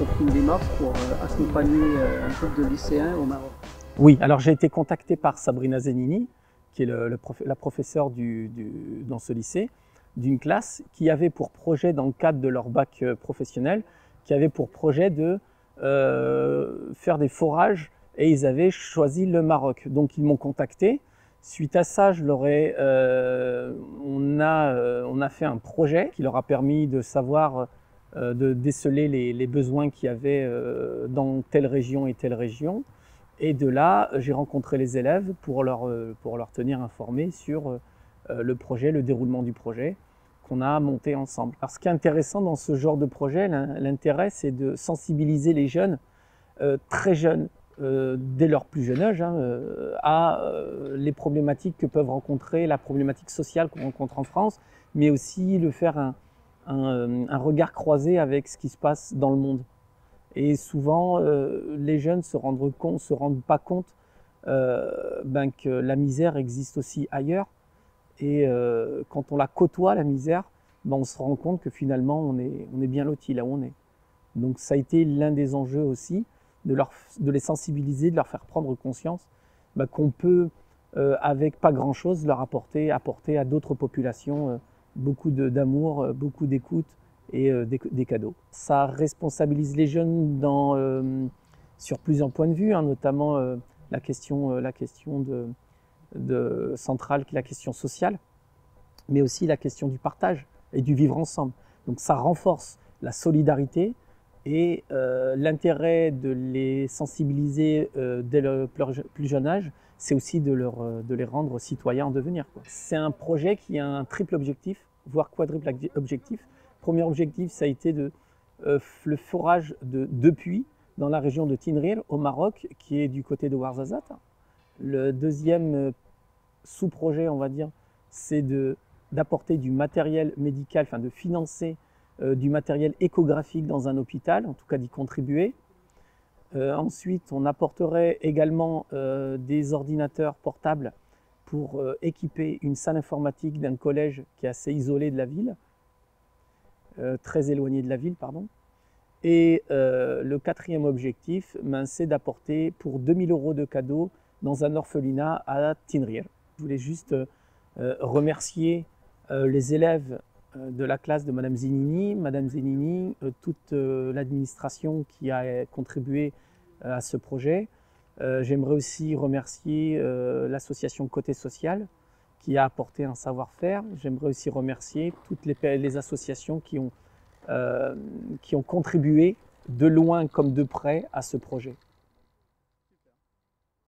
pour une démarche pour accompagner un groupe de lycéens au Maroc. Oui, alors j'ai été contacté par Sabrina Zenini, qui est la professeure dans ce lycée, d'une classe qui avait pour projet, dans le cadre de leur bac professionnel, qui avait pour projet de faire des forages, et ils avaient choisi le Maroc. Donc ils m'ont contacté. Suite à ça, on a fait un projet qui leur a permis de savoir, de déceler les besoins qu'il y avait dans telle région et telle région. Et de là, j'ai rencontré les élèves pour leur tenir informés sur le projet, le déroulement du projet qu'on a monté ensemble. Alors, ce qui est intéressant dans ce genre de projet, l'intérêt, c'est de sensibiliser les jeunes, très jeunes, dès leur plus jeune âge, à les problématiques que peuvent rencontrer, la problématique sociale qu'on rencontre en France, mais aussi de faire un regard croisé avec ce qui se passe dans le monde. Et souvent, les jeunes ne se rendent pas compte que la misère existe aussi ailleurs. Et quand on la côtoie, la misère, on se rend compte que finalement, on est bien loti là où on est. Donc ça a été l'un des enjeux aussi, de les sensibiliser, de leur faire prendre conscience qu'on peut, avec pas grand-chose, leur apporter à d'autres populations beaucoup d'amour, beaucoup d'écoute et des cadeaux. Ça responsabilise les jeunes sur plusieurs points de vue, notamment la question centrale qui est la question sociale, mais aussi la question du partage et du vivre ensemble. Donc ça renforce la solidarité et l'intérêt de les sensibiliser dès le plus jeune âge, c'est aussi de les rendre citoyens en devenir. C'est un projet qui a un triple objectif, voire quadruple objectif. Premier objectif, ça a été le forage de 2 puits dans la région de Tinrir, au Maroc, qui est du côté de Ouarzazate. Le deuxième sous-projet, on va dire, c'est d'apporter du matériel médical, enfin de financer du matériel échographique dans un hôpital, en tout cas d'y contribuer. Ensuite, on apporterait également des ordinateurs portables pour équiper une salle informatique d'un collège qui est assez isolé de la ville, très éloigné de la ville, pardon. Et le quatrième objectif, c'est d'apporter pour 2 000 € de cadeaux dans un orphelinat à Tinrir. Je voulais juste remercier les élèves de la classe de Madame Zenini, toute l'administration qui a contribué à ce projet. J'aimerais aussi remercier l'association Côté Social qui a apporté un savoir-faire. J'aimerais aussi remercier toutes les associations qui ont contribué de loin comme de près à ce projet.